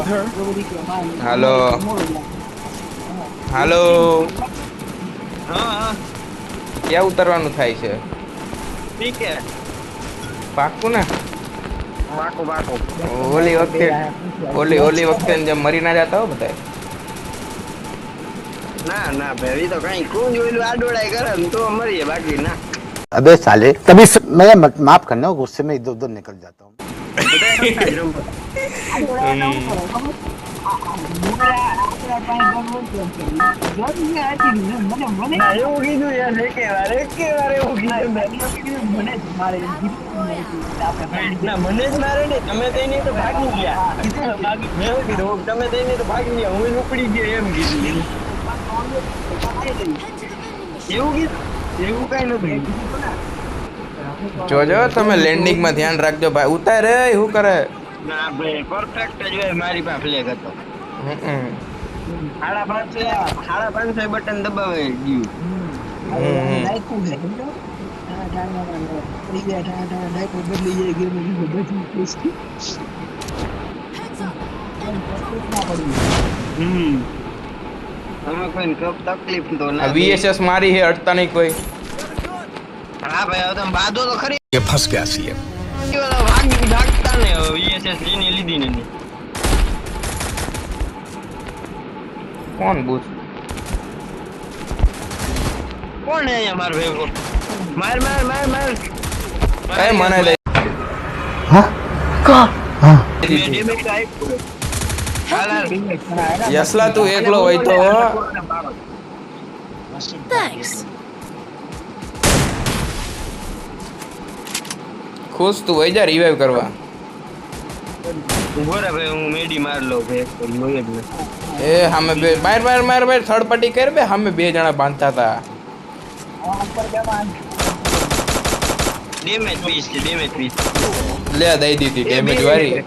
હાલો હાલો હા ક્યાં ઉતરવાનું થાય છે ઠીક છે પાક્કું ને બાકો બાકો ઓલી વખતે જેમ મરી ના જતા હો બધા ના ના ભાઈ તો કઈ કુંજ ઓલું આડોડાઈ કરે ને તો મરીએ બાકી ના अबे साले कभी मैं माफ करना गुस्से में इधर उधर निकल जाता हूँ। બધા સરખા જ રમો ના એવું કીધું યાર એકે વાર એવું કીધું ના મને જ મારે ને તમે તેની તો ભાગી ગયા ભાગી મેં એવું કીધું તમે તેની તો ભાગી ગયા હું ઉપડી ગયો એમ કીધું એવું કીધું એવું કઈ નથી જોજો તમે લેન્ડિંગ માં ધ્યાન રાખજો ભાઈ ઉતારે શું કરે ના ભાઈ પરફેક્ટ જ હોય મારી પાસે ફ્લેગ હતો સાડા પાંચસો બટન દબાવે ગયું આમાં કોઈ તકલીફ તો ના વીએસએસ મારી હે અડતા નહીં કોઈ હા ભાઈ હવે તમે બાદો તો ખરી ये फंस गया सी ભાગતા ને વીએસએસ જેની લીધી ને કોણ બૂથ કોણ હે અહીંયા માર ભેગો માર માર માર માર કઈ મને દે हाँ का हाँ યસલા તું એકલો હોય તો Thanks. ખુશ તું હોય જા રિવાઇવ કરવા ઉભો રે ભાઈ હું મેડી માર લઉં ભાઈ એ સામે બે માર માર માર માર થર્ડ પાર્ટી કર બે સામે બે જણા બાંધતા હતા ડેમેજ પીસ છે ડેમેજ પીસ લે દઈ દીધી ડેમેજ વાળી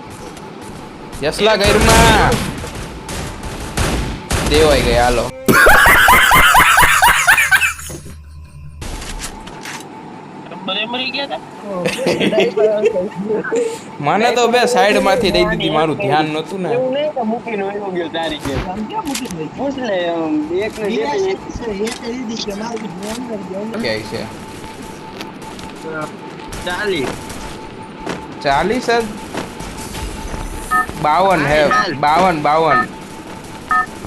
યસલા ગઈરમાં દેવાઈ ગયા હાલો મને તો બે સાઈડ માંથી દઈ દીધી મારું ધ્યાન નતું ને એવું નહીં કે મૂકીને વયો ગયો તારી કે પૂછ લે એક ને ક્યાંય છે 40 40 જ 52 હે 52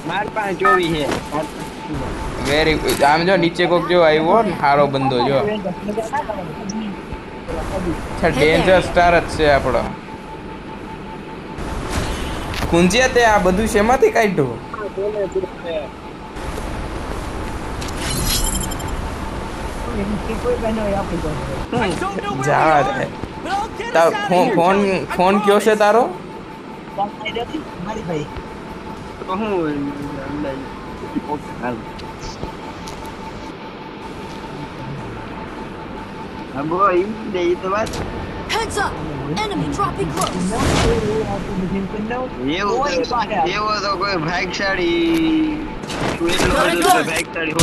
માર પાસે 24 છે વેરી આમ જો નીચે કોક જો આવ્યો ને હારો બંદો જો ડેન્જર સ્ટાર જ છે આપણો કુંજિયા તે આ બધું શેમાંથી કાઢ્યું જા રે તાર ફોન કયો છે તારો Heads up! Enemy dropping close. એવો તો કોઈ ભાગશાળી ભાગશાળી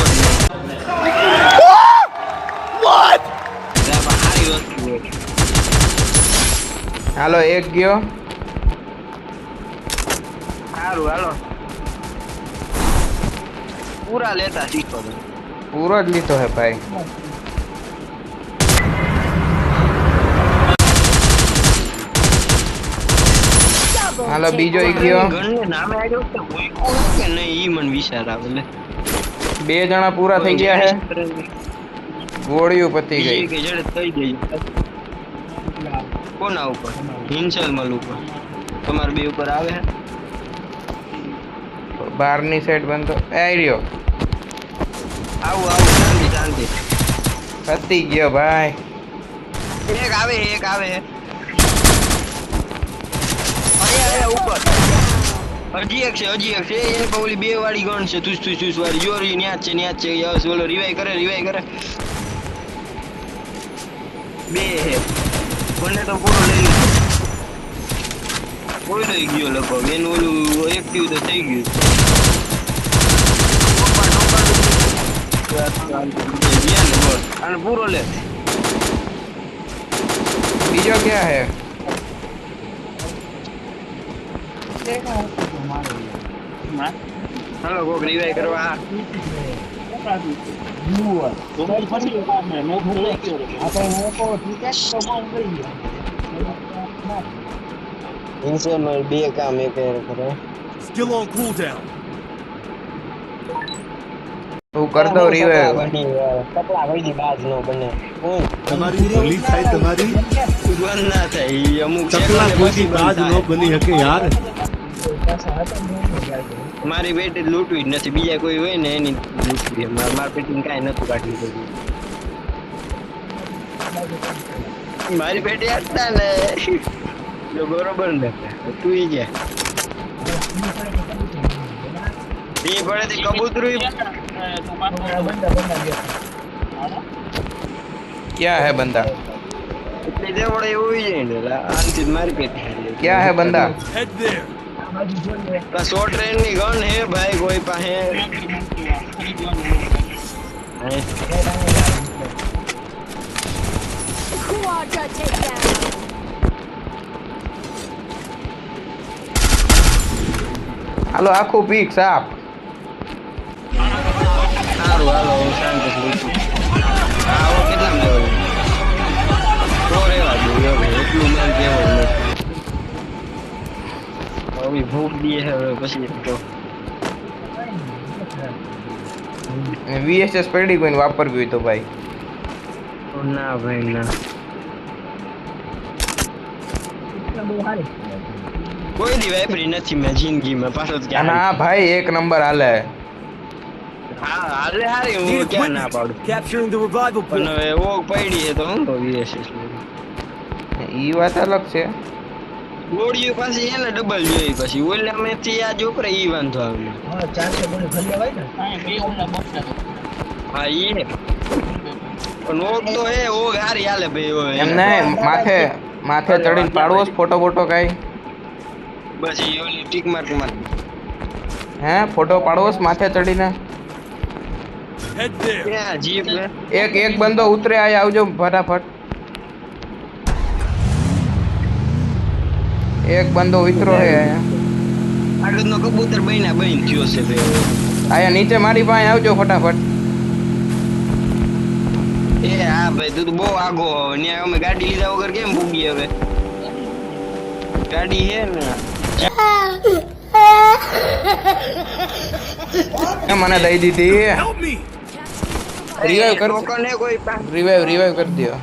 હાલો એક ગયો સારું હાલો પૂરા લેતા શીખો પૂરો જ લીધો હે ભાઈ હાલો બીજો ઈ ગયો ગણને નામે આવ્યો કે કોઈ કે નહીં ઈ મને વિચાર આવે લે બે જણા પૂરા થઈ ગયા હે ગોળીઓ પતી ગઈ કે જડે થઈ ગઈ કોના ઉપર હિંસલ મલ ઉપર તમાર બે ઉપર આવે હે બહારની સાઈડ બંધો આવી રહ્યો આવું આવું શાંતિ શાંતિ પતી ગયો ભાઈ એક આવે અરે ઉપર હજી એક છે એની પવલી બે વાળી ગણ છે તુસ વાળી જોરી ન્યા છે યસ ઓલો રિવાઈ કરે બે હે મને તો પૂરો લઈ કોઈ લઈ ગયો લગભગ એનું ઓલું એક્ટિવ તો થઈ ગયું અને પૂરો લે બીજો ક્યાં હે હાલો કોક રિવાઈ કરવા ઇન્સેમાં બે કામ એક કરે Still on cooldown. હું કર દઉં રિવાઈવ. કપડા કોઈ બાજ નો બને તમારી ભલી થાય તમારી બંધ ના થાય ઈ અમુક ચકલા સેકન્ડ કોઈ પછી બાજ બંધ નો થાય. બની શકે યાર. મારી પેટે લૂંટવી જ નથી બીજા કોઈ હોય ને એની લૂંટવી મારા પેટી કાંઈ નતું કાઢી દીધું મારી પેટી હતા ને જો બરોબર ને તું ઈ ગયા બી પડે કબૂતરું ક્યાં હે બંદા? એટલે જેવડે એવું છે ને આનથી મારી પેટી ક્યાં હે બંદા? Head there. સો ટ્રેન ની ગન હે ભાઈ કોઈ પાસે Quadra takedown. હાલો આખું પીક સાપ. સારું હાલો હું શાંતિ આવો કેટલા લેવલ તો રેવા દો હવે એટલું મેલ કેવું હવે ભૂખ દીએ હવે પછી તો VSS પડી કોઈને વાપરવી હોય તો ભાઈ. ના ભાઈ ના કોઈ દી વાપરી નથી મેં જિંદગીમાં પાછો જ ક્યાં ના ભાઈ એક નંબર હાલે. હા હાલે હારી હું ક્યાં ના પાડું Capturing the revival પણ point. હવે ઓગ પડી છે તો હું તો VSS ઈ વાત અલગ છે. ગોળીઓ પાછી એને ડબલ જોઈ પછી ઓલા મેથી આ છોકરા ઈ વાંધો આવે હા ઈ હે પણ ઓગ તો હે ઓગ હારી હાલે ભાઈ એમ નહીં માથે ચડીને પાડવો છે ફોટો બોટો કાંઈ? બસ ઈ ઓલી ટીક માર્ક માર હે ફોટો પાડવો છે માથે ચડીને? Head there. ક્યાં જીપ ને એક બંદો ઉતરે આય આવજો ફટાફટ. એક બંદો ઉતરો હે અહીંયા. આગળનો કબૂતર બન્યા બન થયો છે ભાઈ આયા નીચે મારી પાસે આવજો ફટાફટ. એ હા ભાઈ તું તો બહુ આગો ન્યા અમે ગાડી લીધા વગર કેમ ભૂગી હવે ગાડી હે ને મને દઈ દીધી. Help me. રિવાઈવ કર. ટોકન હે કોઈ પાસે રિવાઈવ કરી દો.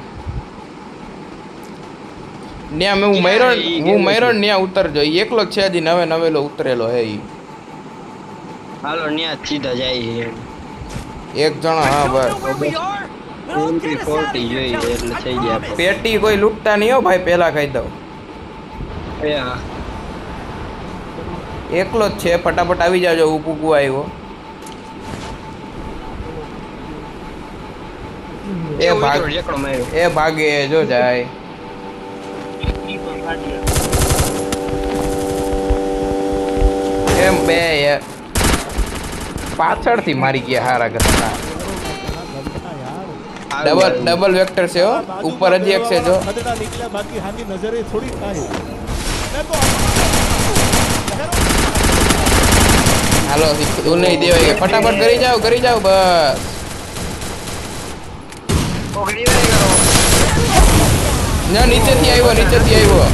ન્યા હું મયરો ન્યા ઉતરજો. ઈ એકલો જ છે હજી નવેલો ઉતરેલો હે ઈ. હાલો ન્યા જ સીધા જાય છે એક જણો હા બસ. 40 જોઈએ એટલે થઈ ગયા પેટી કોઈ લૂંટતા નહીં હો ભાઈ પેલા કહી દઉં. એ હા એકલો જ છે ફટાફટ આવી જાજો. ઉપુકુ આવ્યો એ ભાગે જો જાય. એમ બે પાછળથી મારી ગયા હારા ઘટના. ડબલ વેક્ટર છે હો. ઉપર હજી એક છે જો. ખદડા નીકળ્યા બાકી હાની નજરે થોડી થાય. હાલો તું નહીં દેવાય ફટાફટ કરી જાવ બસ. ના નીચેથી આવ્યો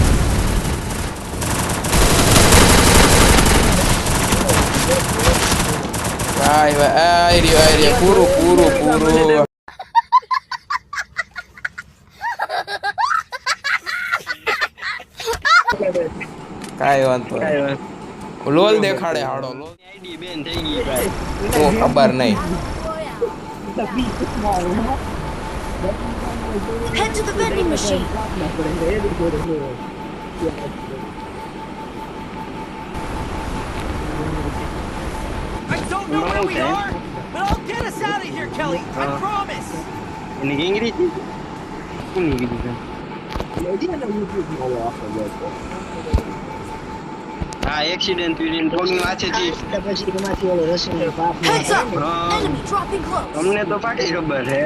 આઈ રહ્યો પૂરું કાંઈ વાંધો નહીં. લોલ દેખાડે હાડો લોલ. આઈડી બેન થઈ ગઈ ભાઈ તો ખબર નહીં. Head to the vending machine. I don't know where we are, but I'll get us out of here, Kelly. I promise. એની ગેંગરી હતી કોની ગીધી હા એક્સિડન્ટ પગની વાંચેથી Heads up. Enemy dropping close. અમને તો પાકી ખબર છે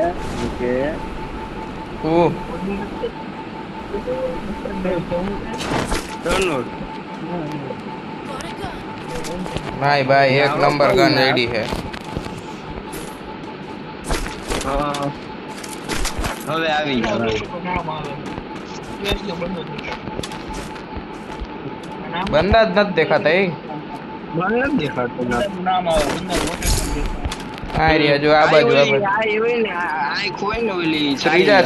કે હું ધનોડ भाई भाई एक नंबर गन रेडी है હા. હવે આવી ગયા. बंदा ज નથી દેખાતા એ મને નથી દેખાતું ના. આ રહ્યા જો આ બાજુ આ બાજુ આ હોય ને આ ખોય ને ઓલી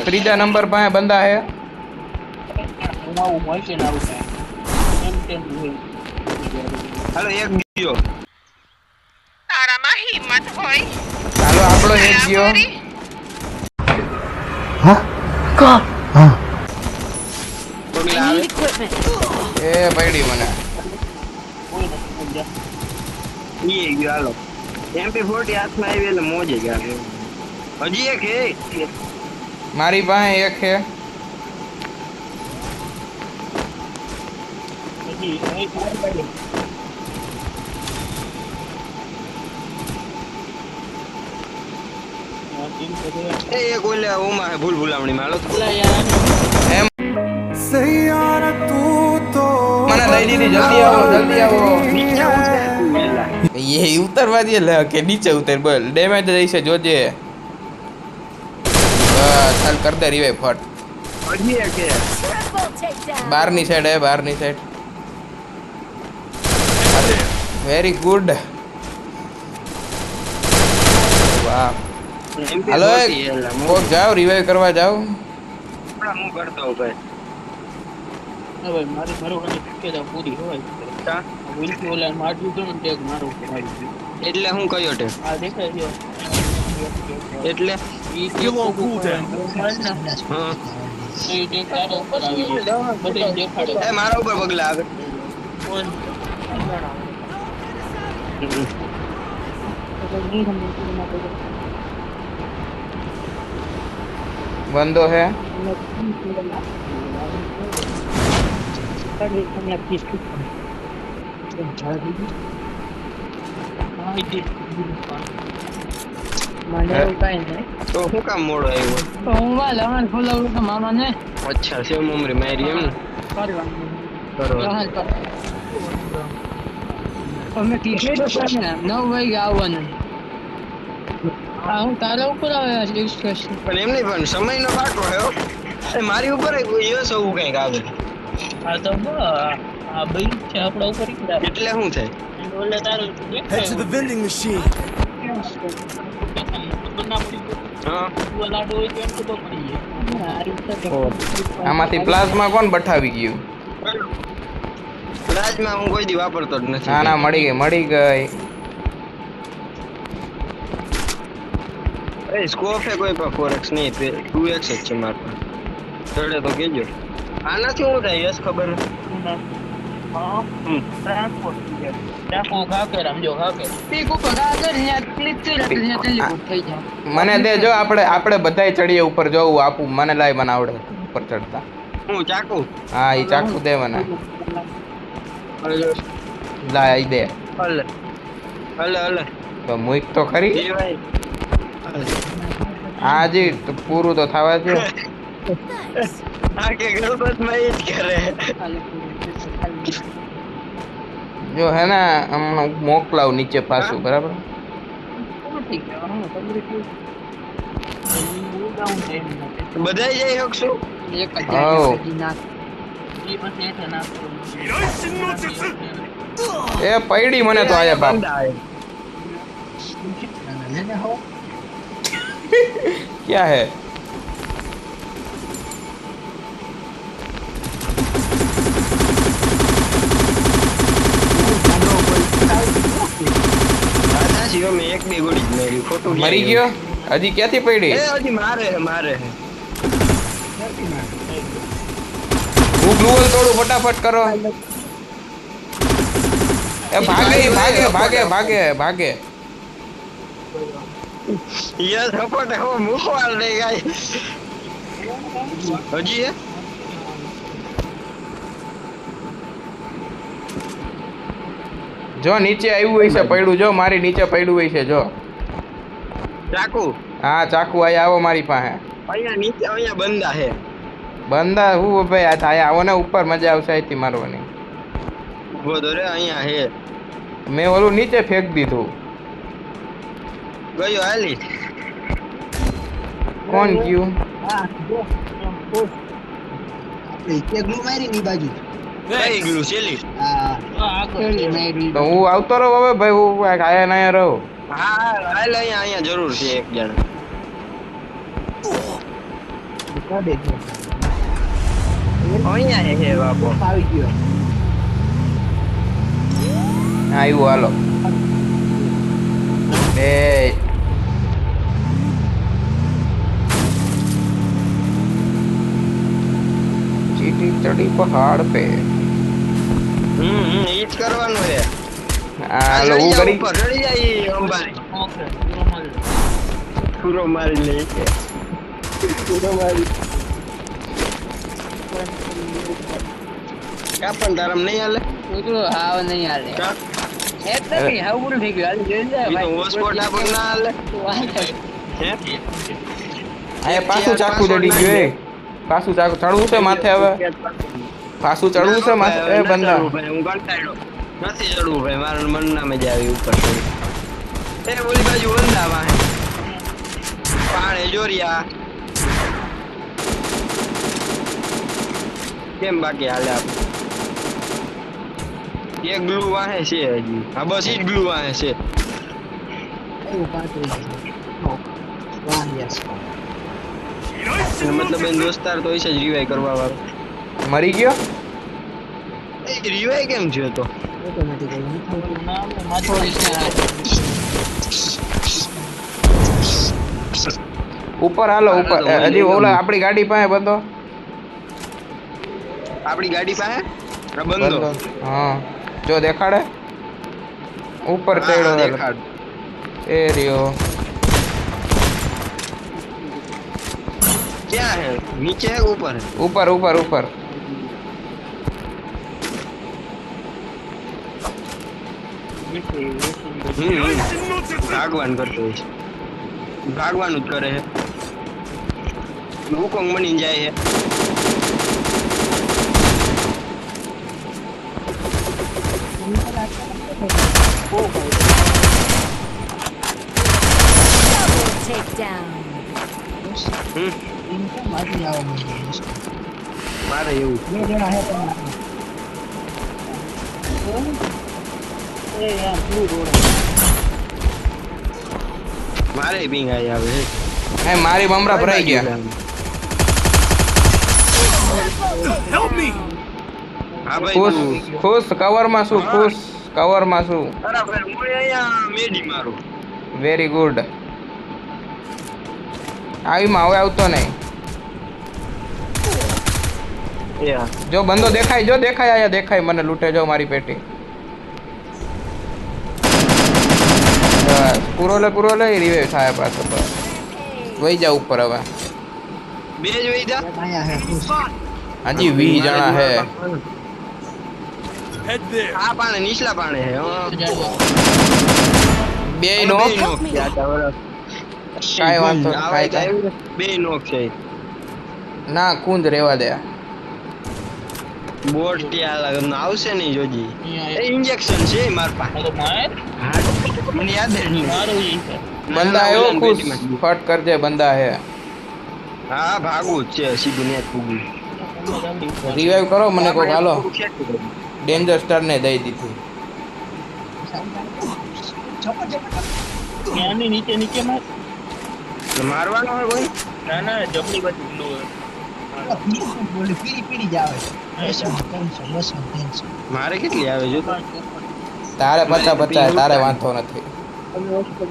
ત્રીજા નંબર પાસે બંદા હે હાલો એક ગયો. તારામાં હિંમત હોય ચાલો આપણો એક ગયો हाँ हाँ પગલા I આવે. need equipment. એ પડી મને ઈ ગયો હાલો. MP40 હાથમાં આવી એટલે મોજે જ આવે. હજી એક હે. મારી પાસે એક છે એ એક ઓલે ઓમાં હે ભૂલ ભૂલામણી માં હાલો. એમ મને લઈ દીધી જલ્દી આવો નીચે ઉતરે તું પેલા. એ ઉતરવા દે લે કે નીચે ઉતર બોલ ડેમેજ રહી છે જોજે બસ ચાલ કર દે રિવાઇવ ફટ હજી એક હે. Triple takedown. બારની સાઈડ હે બારની સાઈડ વેરી ગુડ વાહ MP40 હાલો હેલા. કોક જાઓ રિવાઇવ કરવા જાઓ હમણાં હું કરતો હું ભાઈ. તા? એટલે હું કયો ટે એટલે Still on cooldown. હા. એ મારા ઉપર પગલા આવે. બંદો હે તો હું કામ મોડો આવ્યો? અચ્છા સેવ મમરી મારી એમ ને? અમે ટિકિટ છે ને 9 વાગે આવવાનું. હા હું તારા ઉપર આવ્યા છે ડિસ્કશન. પણ એમ નહીં પણ સમયનો બાટો હે હો. એ મારી ઉપર યસ આવું કંઈક આવે. હા તો આ ભાઈ છે આપણા ઉપર એટલે શું થાય? ઓલે તારું Head to the vending machine. હા. લાડુ હોય તો એમ તો પડી જાય. આ રીતે આમાંથી પ્લાઝમા કોણ બઠાવી ગયું રાજમાં હું કોઈ દી વાપરતો જ નથી. ના ના મળી ગઈ એ સ્કોપ હે કોઈ પણ 4x નહીં 2x જ છે મારે પાસે. ચડે તો કેજો. આનાથી શું થાય યસ ખબર નથી. ટ્રાન્સપોર્ટ રાખો ખાકર આમ જો ખાકર પીક ઉપર ખાકર ને ક્લિક કરી એટલે ટેલિપોર્ટ થઈ જાય. મને દે જો આપણે બધાય ચડીએ ઉપર જવું આપું મને લાય મને આવડે ઉપર ચડતા હું ચાકુ હા ઈ ચાકુ દે મને લાય ઈ દે હલે હલે હલે તો મુઈક તો ખરી એ ભાઈ હા જી તો પૂરું તો થવા દે Thanks. આ કે ગણપતમાં ઈ જ કરે. જો હે ને હમણાં મોકલાવ નીચે પાછું બરાબર બધાય જઈ શકશું? એક જ હાઉ. નાખ એ પછી એટલે નાખો એ પૈડી મને તો આયા બાપ બંધ આવે. ક્યાં હે દાદા શિવ મેં એક બે ગોળી જ મારી. ખોટું મરી ગયો હજી ક્યાંથી પડી એ હજી મારે હે. હું ગ્લુઅલ તોડું ફટાફટ કરો એ ભાગે યસ સપોર્ટ હો મુખવાલ નહીં ગાય. હજી હે જો નીચે આવ્યું હોય છે પડ્યું જો મારી નીચે પડ્યું હોય છે જો ચાકુ હા ચાકુ આયા આવો મારી પાસે અહીંયા નીચે અહીંયા બંદા હે. બંદા હું ભાઈ આ થાય આવો ને ઉપર મજા આવશે અહીંથી મારવાની ઉભો તો રે અહીંયા હે. મેં ઓલું નીચે ફેંક દીધું. ગયો હાલી. કોણ ગયું? કઈ ગયું છેલી? તો હું આવતો રહું હવે ભાઈ, હું આયા ના આયા રહું. હા હાલ અહીંયા જરૂર છે એક જણા. અહીંયા હે બાપો. આવ્યું હાલો. એ ચીટી ચડી પહાડ પે. ઈ જ કરવાનું છે. હાલો હું કરી ઉપર ચડી જાય અંબારી. પૂરો મારી લે. કાપણ તારમ નહીં હાલે. હાવ નહીં હાલે. કા? એટલે કે હાવ પૂરું થઈ ગયું. હાલ જોઈ લે ઈ તો હોસ્પોટ આપણ ના હાલે. હે? અહીંયા પાછું ચાકુ ચડી ગયું. એ પાછું ચાકુ ચડવું છે માથે હવે. પાછું ચડવું છે માથે. એ બંદા હું કંટાળ્યો. નથી ચડવું ભાઈ, મારા મન ના મજા આવી ઉપર. એ ઓલી બાજુ વંદા વાહે. પાણે જોરિયા. કેમ બાકી હાલે આપણે? એક ગ્લુ વાહે છે હજી. હા બસ ઈ જ ગ્લુ વાહે છે. મતલબ એન દોસ્તાર તો હશે જ રિવાઈ કરવા વાળો. મરી ગયો. એ રિવાઈ કેમ થયો તો? ઉપર હાલો ઉપર. હજી ઓલા આપણી ગાડી પાસે બંધો. આપણી ગાડી પાસે આ બંધો. હા જો દેખાડે ઉપર ચડ્યો. દેખાડ. એ રહ્યો. ક્યાં હે? નીચે હે ઉપર? ઉપર ઉપર ઉપર. ભાગવાન કરતો હોય છે. ભાગવાનું જ કરે છે. વુકોંગ બની જાય છે. Double takedown. મારે એવું મારે પિંગ આવી આવે છે. એ મારી મમરા ભરાઈ ગયા. Help me! હા ભાઈ ખુશ તું ખુશ કવરમાં શું? ખુશ કવરમાં શું? બરાબર હું અહીંયા મેડી મારું. Very good. આવીમાં હવે આવતો નહીં. યા જો બંદો દેખાય, જો દેખાય આયા દેખાય મને લૂંટે. જો મારી પેટી. બસ પૂરો લે રિવાઇવ થાય પાછો. બસ વહી જા ઉપર હવે. બે જ વૈદા હજી 20 જણા હે. Head there. આ પાણે નીચલા પાણે હે. બે નો કાંઈ વાંધો નહીં. બે નોક છે. ના કુંદ રેવા દે. બોટ ત્યાં આવશે નહીં જોજી. એ ઇન્જેક્શન છે માર પાસે. મને યાદ નહીં. બંદા આવ્યો ખુશ. ફટ કરજે બંદા હે. હા ભાગવું જ છે સીધું નેટ પૂગું. રિવાઇવ કરો મને કોક. હાલો ડેન્જર સ્ટાર ને દઈ દીધી. મારવાનો હોય કોઈ? મારે કેટલી આવે જો તો? તારે 50 તારે વાંધો નથી.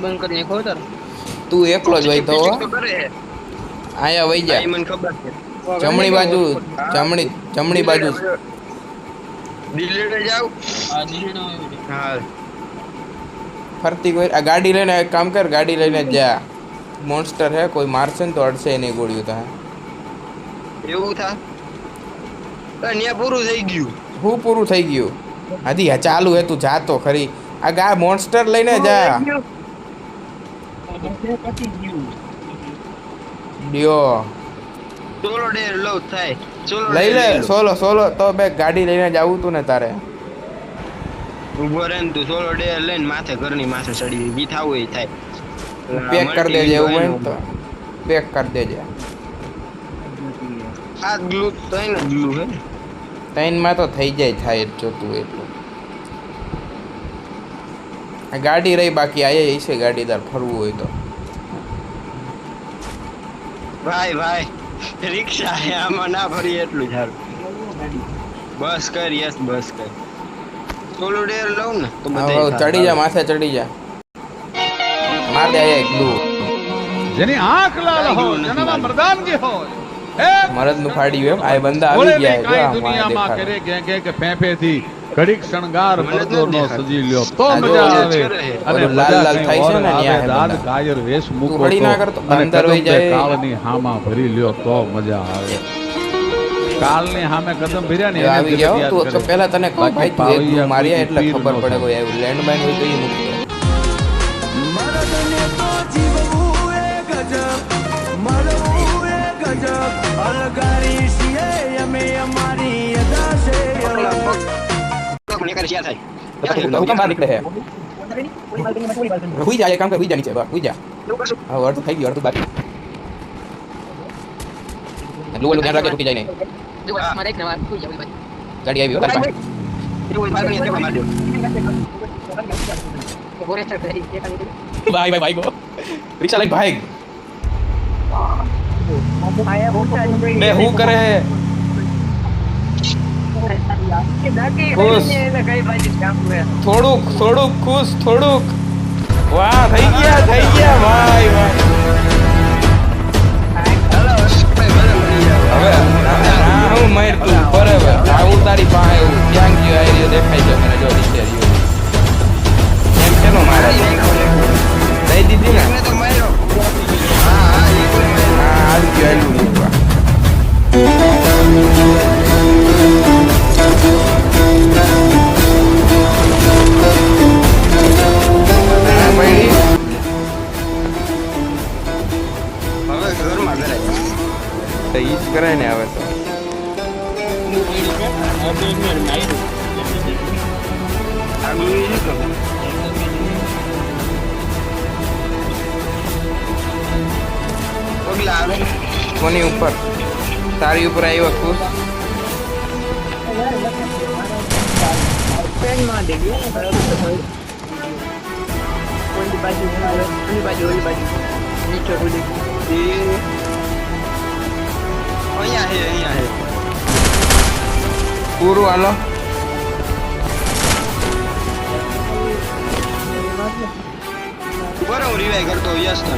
બંધ કરી નાખો તાર. તું એકલો જ હોય તો તો કરે હે. આયા વઈ જા. આ મને ખબર છે. જમણી બાજુ જમણી બાજુ ડિલેટ જાવ. હા ફરતી કોઈ આ ગાડી લઈને એક કામ કર. ગાડી લઈને જ જા. મોન્સ્ટર હે, કોઈ મારશે ને તો અડશે નહીં ગોળીઓ. તો એવું થા. ન્યા પૂરું થઈ ગયું. હું પૂરું થઈ ગયું હજી ચાલુ હે. તું જા તો ખરી. આ ગા મોન્સ્ટર લઈને જા. ડિયો સોલો ડે લો થાય. સોલો લઈ લે. સોલો તો બે ગાડી લઈને જ આવું તું ને તારે. ઉભો રહે ને તું સોલો ડે લઈને માથે ઘરની માથે ચડી જી થાવું એ થાય પેક કરી દેજે એવું હોય ને તો પેક કરી દેજે આ ગ્લુ તો એને ગ્લુ હે ત્રણમાં તો થઈ જાય થાય જ જોતું એટલું આ ગાડી રહી બાકી આયે છે ગાડીદાર ફરવું હોય તો ભાઈ રિક્ષા હે આમાં ના ફરી એટલું સારું બસ કર યસ બસ કર સોલો ડેર લઉં ને તો હા, બધા ચડી જા માથે ચડી જા માર દે આયે ગ્લુ જેની આંખ લાલ હોય જેનામાં મર્દાનગી હોય હે મરદ નું ફાડ્યું એમ આ બંદા આવી ગયા જો કાઈ આ દુનિયામાં કરે કે ફેફેથી ઘડીક શણગાર મને તો પરદોરનો દેખાય. સજી લ્યો તો આ જો મજા આવે અને ઓલું લાલ લાલ થાય છે ને ન્યા હે દાદ બધા. કાયર વેશ મૂકો તું હળી ના કરતો, અને અંદર વહી કદમ તે જાય. કાળની હામાં ભરી લ્યો તો મજા આવે કાળની હામે કદમ ભર્યા ને જો આવી એને ગયા હો, યાદ તું કરે. તો પહેલા તને કહું બાકી ભાઈ તું એક ગ્લુ પાવૈયા માર્યા એટલે કોઈ ખબર પીર પડે ન કોઈ આવ્યું લેન્ડ માઇન હોય તો એ મૂકી દે. મરદને તો જીવવું એ ગજબ મરવું એ ગજબ અલગારી છીએ અમે અમારી અદા છે મને કરે શેર થાય તો હુકમ બહાર નીકળે હે હુઈ જા એક કામ કર હુઈ જા નીચે બા હુઈ જા હા અડધું થઈ ગયું અડધું બાકી ગ્લુ વાળું ધ્યાન રાખજે તૂટી જાય નહીં ગાડી આવી હો તારી પાસે. એવું મારે નહીં દેવા મારજો ભાઈ ભાઈ ગો રિક્ષા લઈને ભાઈ બે હું કરે હે ખુશ થોડુંક ખુશ થોડુંક વાહ થઈ ગયા ભાઈ ભાઈ હવે આ હું મર તું બરાબર આવું તારી પાસે એવું ક્યાં ગયો આ રહ્યો દેખાય છે મને જો નીચે રહ્યો એમ કેનો મારે દઈ દીધી ને મેં તો માર્યો હા આવી ગયો એલું મૂકવા હા, ભાઈ હવે ઘરમાં કરાય તો ઈ જ કરાય ને હવે તો આગળ ઈ કરો પગલા આવે કોની ઉપર તારી ઉપર આવ્યો ખુશ અહીંયા હે પૂરું હાલો બરો હું રિવાઈ કરતો યસ તને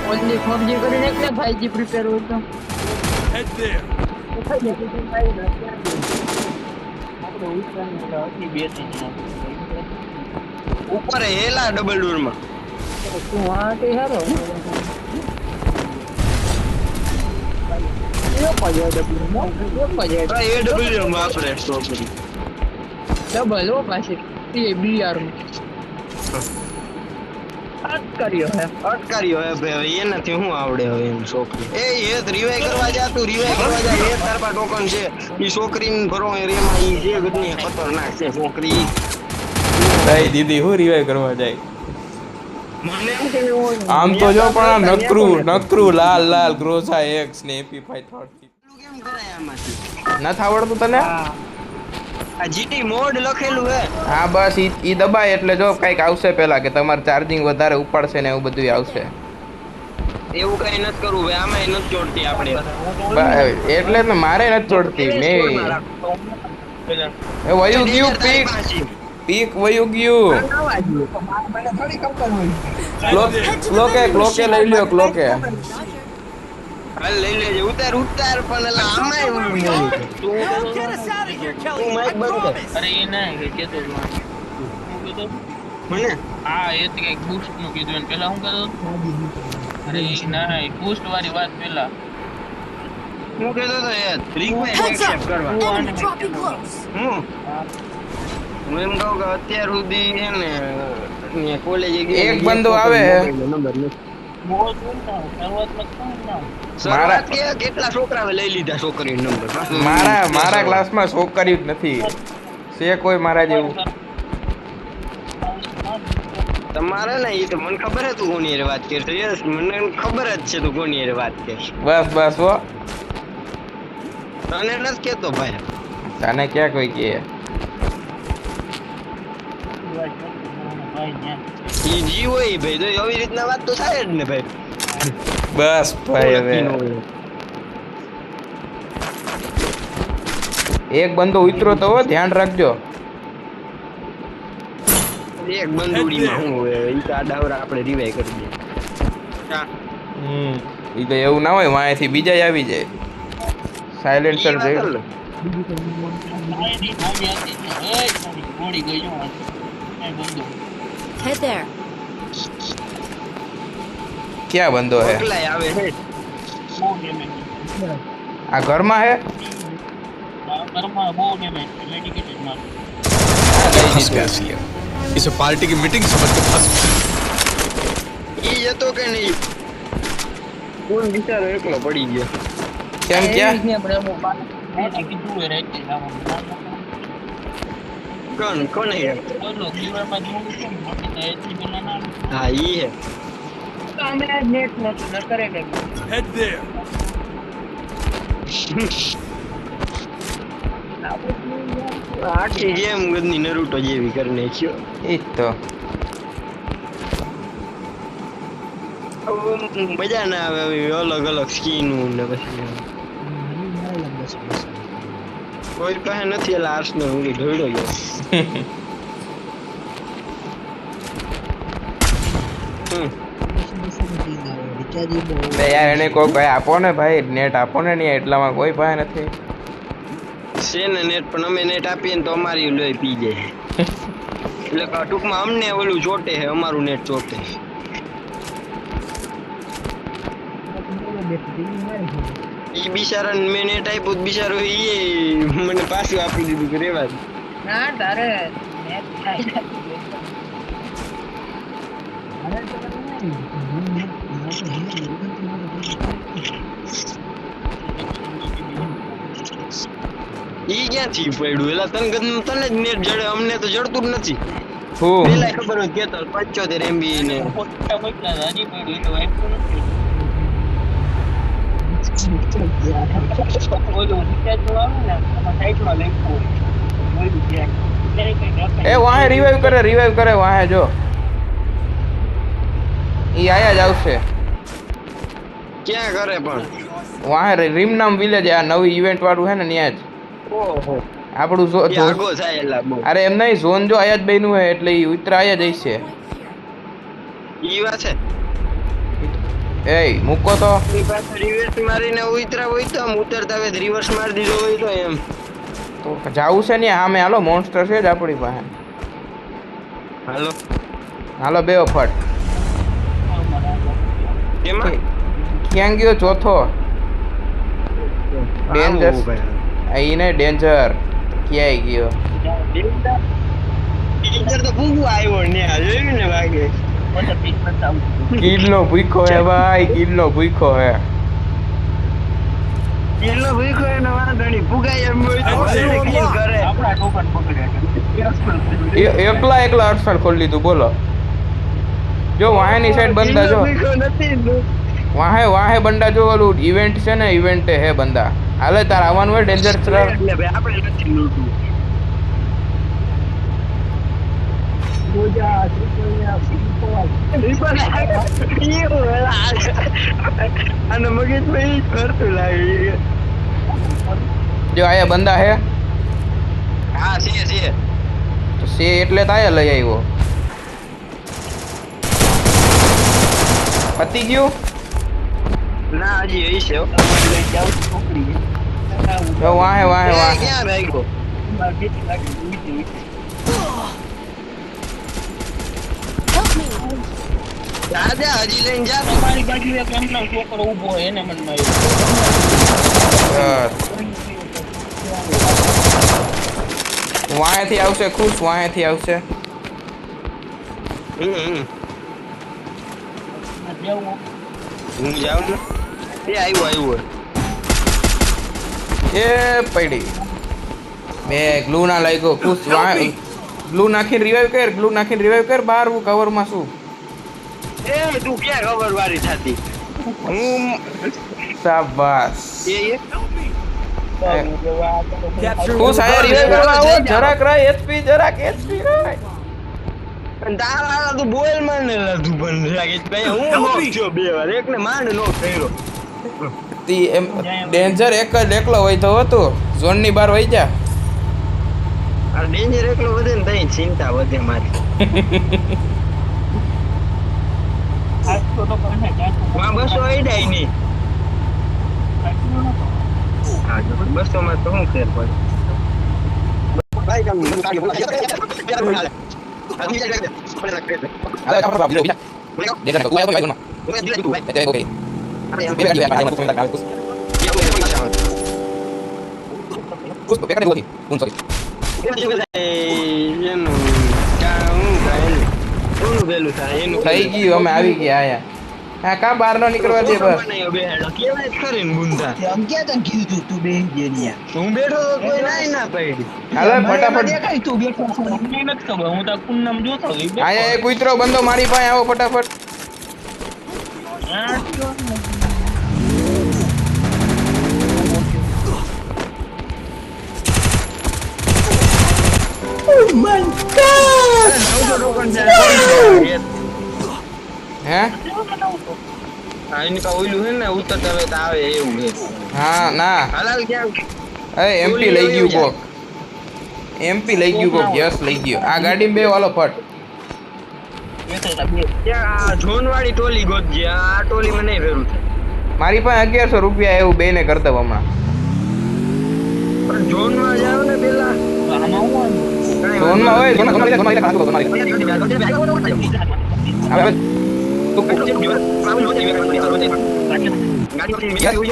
ઓનલી 4G કરીને એટલે 5G પ્રિપેર હોય તો Head there. ઉપર હેલા ડબલ ડોર માં તું આ તે હારો એ ડબલ માં આપણે સ્ટોપ કરી ડબલ હો પાછી તે બીઆર કર્યો હે અટકાર્યો હે ભાઈ એનાથી શું આવડે હવે એમ છોકરી એ રિવાઈ કરવા જા તું રિવાઈ કરવા જા એ તાર પા ટોકન છે ઈ છોકરીને ભરો રેમાં ઈ જે ગદની ખતરનાક છે છોકરી ભાઈ દીદી હું રિવાઈવ કરવા જાય મને એમ કે આમ તો જો પણ આ નકરું લાલ ગ્રોસા એક્સ ને એપી5 30 કેમ કરાય આમાંથી નથી આવડતું તને આ જીટી મોડ લખેલું હે હા બસ ઈ દબાય એટલે જો કઈક આવશે પેલા કે તમારે ચાર્જિંગ વધારે ઉપાડશે ને એવું બધું આવશે એવું કઈ નથી કરવું ભાઈ આમાં નથી જોડતી આપણે એટલે જ ને મારે નથી ચોડતી મેં એ વયું ગયું પીક વયું ગયું ક્લોકે લઈ લ્યો ક્લોકે હાલ લઈ લેજે ઉતાર પણ એટલે આમાં એવું Now get us out of here, Kelly. તું I માઈક બંધ કર promise. અરે એ ના કે કેતો મને હા એ તો કઈક બૂસ્ટ નું કીધું એને પેલા હું કહેતો અરે એ ના બૂસ્ટ વાળી વાત પેલા હું કહેતો તો યાર રિક્વેસ્ટ Heads up! એક્સેપ્ટ કરવા Enemy dropping close. હું એમ કહું કે અત્યાર સુધી હે ને ને કોલેજ એક બંદો આવે હે. નંબર નથી. બહુ જોરદાર શરૂઆતમાં કોણ ના શરૂઆત કે કેટલા છોકરાએ લઈ લીધા છોકરીનો નંબર મારા ક્લાસમાં છોકરી જ નથી છે કોઈ મારા જેવું. તમારે ને એ તો મને ખબર હતું કોની હારે વાત કરતો. યસ મને ખબર જ છે તું કોની હારે વાત કરશે. બસ હો તને નથી કેતો ભાઈ. તને ક્યાં કોઈ કે ભાઈ ત્યાં ઈ જી હોય ભાઈ તો આવી રીતના વાત તો થાય જ ને ભાઈ. બસ ભાઈ હવે એક બંદો ઉતરો તો હો, ધ્યાન રાખજો. એક બંદૂડીમાં શું હોય ઈ તો આડાવરા આપણે રિવાઈ કરી દઈએ. ઈ તો એવું ના હોય વાંયથી બીજા આવી જાય. સાયલેન્સર ઈ વાત જોઈ અલગ. મારી આવી હતી ને ગોળી ગઈ જો આ બંદો Head there. ક્યાં બંદો હે? મોકલાય આવે છે. બહુ ડેમેજ આ ઘરમાં હે? ઘરમાં બહુ ડેમેજ મેડિકેટેડ માર फंस गया सीएम इसे पार्टी की मीटिंग समझ के फंस ઈ જતો કે નહીં કોણ બિચારો એકલો પડી ગયો. કેમ ક્યાં? કીધું એ રહેતી કોણ હે? બોલો દીવારમાં જોવું છે ને બાકી તો એટલી પેલા ના હા ઈ હે. અમે નેટ ન કરે કે Head there. આખી ગેમ ગદની નરૂટો જેવી કરી નાખ્યો. ઈ જ તો મજા ના આવે આવી અલગ અલગ સ્કીન ને પછી કોઈ પાસે નથી એટલે આર્સનલ ઊંડી ઢોળ્યો ગયો. બે યાર એને કોઈ ભાઈ આપો ને ભાઈ નેટ આપો ને નહીં એટલામાં કોઈ પાસે નથી. છે ને નેટ પણ અમે નેટ આપીએ ને તો અમારી લોહી પી જાય. એટલે ટૂંકમાં અમને ઓલું ચોટે છે અમારું નેટ ચોટે. ઈ બિચારાને મેં નેટ આપ્યું બિચારો ઈ મને પાછું આપી દીધું કે રેવા દે. ના તારે નેટ થાય ઈ ક્યાંથી પડ્યું એલા તને જ નેટ જડે અમને તો જડતું જ નથી. હું પેલા ખબર હોય કેતો 75 MB ને ફોટા મોકલા હજી પડ્યું તો વાઈપું નથી ઓલું રિચાર્જ આવે ને સાઈડમાં લખ્યું હોય ઓલું ત્યાં એ વાહે રિવાઈવ કરે વાહે જો ઈ આયા જ આવશે. ક્યાં કરે પણ વાહે રીમનામ વિલેજ આ નવી ઇવેન્ટ વાળું હે ને ત્યાં જ ઓહો આપણું ઈ આગો થાય એલા બહુ. અરે એમ નહીં ઝોન જો આયા જ બન્યું હે એટલે ઈ ઉતરા આયા જ હશે. ઈ વાત છે. એ મૂકો તો ઈ પાછો રિવર્સ મારીને ઉતરા હોય તો આમ ઉતરતા હોય રિવર્સ મારી દીધો હોય તો એમ તો જાવું છે ને સામે હાલો મોન્સ્ટર છે જ આપણી પાસે. હાલો બે ફટ. કેમાં ક્યાં ગયો ચોથો? ડેન્જર ઈને ડેન્જર ક્યાંય ગયો? ડેન્જર તો ભૂગવા આવ્યો ને આ જોયું ને વાગે કિલનો ભૂખો હે ભાઈ, કિલનો ભૂખો હે. કિલનો ભૂખો એનો વાંધો નહીં ભૂગાય એમ હોય તો કિલ કરે. આપણા ટોકન પકડ્યા એકલા અરસલ ખોલી લીધું બોલો. જો વાહેની સાઈડ બંદા જો ભૂખો નથી વાહે બંદા જો ઓલું ઇવેન્ટ છે ને ઇવેન્ટ હે બંદા. હાલે તાર આવવાનું હોય ડેન્જર એટલે ભાઈ આપણે નથી લૂટવું. અને મગજમાં કરતું લાગે. જો આયા બંદા હે. હા છે તો સે એટલે તો આયા લઈ આવ્યો. પતી ગયું? ના હજી એ છે જો વાહે ક્યાં રહી ગયો? Help me. દાદા હજી લઈને જા. તમારી બાજુ એક એમનો છોકરો ઊભો હોય એને મનમાં વાહેથી આવશે ખુશ વાહેથી આવશે. હું જાઉં ને એ આવ્યો એ પડી બે ગ્લુ ના લાગ્યો પુશ ગ્લુ નાખીને રિવાઇવ કર બહાર હું કવર માં છું એ તું ક્યાં ખબર વાળી થાતી હું શાબાશ એ પુશ આયા રિવાઇવ કરવા આવો જરાક રાય એચપી પણ તારા તું બોલ માં ને તું પણ લાગે ભાઈ હું નો થયો બે વાર એકને માંડ નો કર્યો તી એમ ડેન્જર એક જ એકલો હોય તો હતું ઝોન ની બહાર વઈ જા આ ડેન્જર એકલો વધે ને તઈ ચિંતા વધે મારી માં બસો આઈડાય નહીં હા બસો માં તો શું ફેર પડે ભાઈ કામ થઈ ગયું અમે આવી ગયા આયા હા કા બહાર નો નીકળવા દે બસ હું બેઠો તો કોઈ નાઈ ના પડી હાલો ફટાફટ તું બેઠો છો મને નથી ખબર હું તો કુન્નમ જોતો આયા એક કૂતરો બંધો મારી પાસે આવો ફટાફટ હે આઈની કા ઓઈલું હે ને ઉતર તવે તો આવે એવું હે હા ના હાલાલ ક્યાં એ એમપી લઈ ગયું કોક એમપી લઈ ગયું કોક યસ લઈ ગયો આ ગાડી બે વાલો ફટ ત્યાં ઝોન વાળી ટોલી ગોતજે આ ટોલી મને નહીં ભેરું મારી પાસે 1100 રૂપિયા એવું બે ને કરતા હમણાં પણ ઝોન માં જાવ ને પેલા ઝોન માં હોય ઝોન માં હવે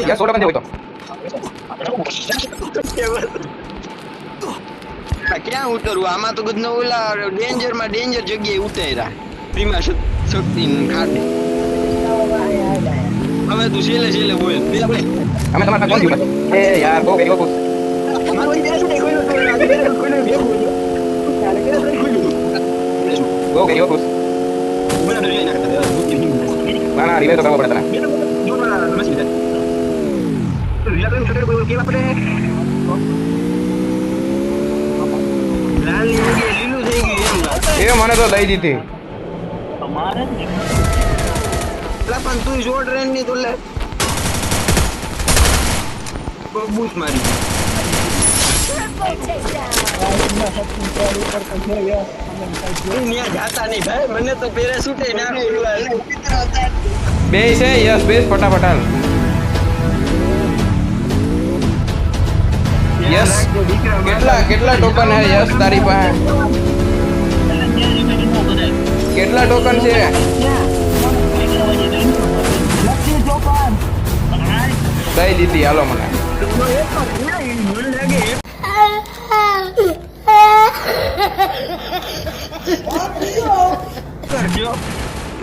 યસ 100% હોય તો ક્યાં ઉતરવું આમાં તો બધું ઓલા ડેન્જર જગ્યાએ ઉતર્યા પ્રીમા શક્તિ ખાટે હવે તું છેલ્લે બોલ અમે તમારા કોણ જીવ એ યાર બહુ ગઈ બહુ ના રિવે તો કરવો પડે એ મને તો દઈ દીધી પણ તું શોર્ટ રેન્જ ની તો લે બૂસ મારી જાતા નહીં ભાઈ મને તો પેરે છૂટે ના બે છે યસ બે ફટાફટ હાલ યસ કેટલા ટોકન હે યસ તારી પાસે કેટલા ટોકન છે દઈ દીધી હાલો મને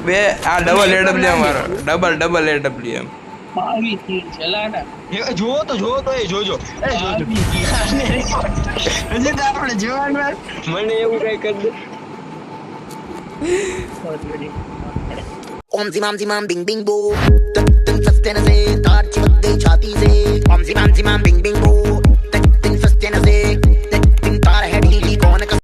બે આ ડબલ એડબ્લ્યુએમ મારો ડબલ એડબ્લ્યુએમ જો તો એ જોજો હજી તો આપણે જોવાનું મને એવું કઈ કરી દે Om zimam zimam bing bing boom. Dum dum sustenance.